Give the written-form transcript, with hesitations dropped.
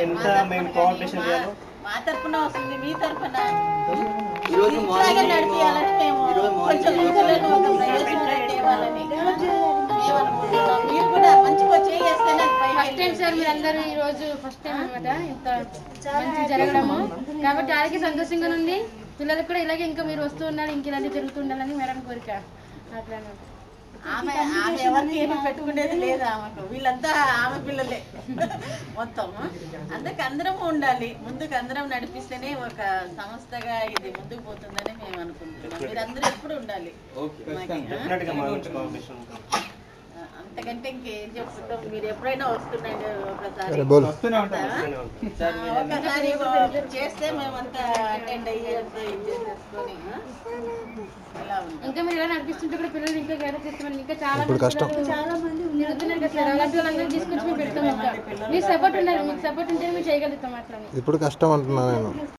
ఎంత మేము కోఆపరేషన్ చేయాలో మా తరపున వస్తుంది, మీ తరపున నడిపియాలని మేము కొంచెం మీరు కూడా మంచిగా చేస్తేనే ఫస్ట్ టైం సార్ మీరు అందరూ ఈ రోజు ఫస్ట్ టైం అనమాట ఇంత మంచి జరగడము కాబట్టి వాళ్ళకి సంతోషంగా ఉంది. పిల్లలకు కూడా ఇలాగే ఇంకా మీరు వస్తూ ఉండాలి, ఇంక ఇలాంటి జరుగుతుండాలని మేడం కోరిక. అట్లా ఆమె ఎవరికి ఏమి పెట్టుకునేది లేదు ఆమెకు, వీళ్ళంతా ఆమె పిల్లలే మొత్తం. అందుకు అందరం ఉండాలి, ముందుకు అందరం నడిపిస్తేనే ఒక సంస్థగా ఇది ముందుకు పోతుందని మేము అనుకుంటున్నాం. మీరందరూ ఎప్పుడు ఉండాలి. అంతకంటే ఇంకేం చెప్తుంటాం, మీరు ఎప్పుడైనా వస్తున్నాండి ఒకసారి చేస్తే మేమంతా అటెండ్ అయ్యి చేసుకొని ఇంకా మీరు ఎలా నడిపిస్తుంటే కూడా పిల్లలు ఇంకా గైడెన్స్ చేస్తామని ఇంకా చాలా మంది నిలుతున్నారు కదా సార్. అలాంటి వాళ్ళందరూ తీసుకొచ్చి మేము పెడతాం. ఇంకా మీ సపోర్ట్ ఉండాలి, మీకు సపోర్ట్ ఉంటే మేము చేయగలుగుతాం. అట్లా ఇప్పుడు కష్టం అంటున్నా నేను.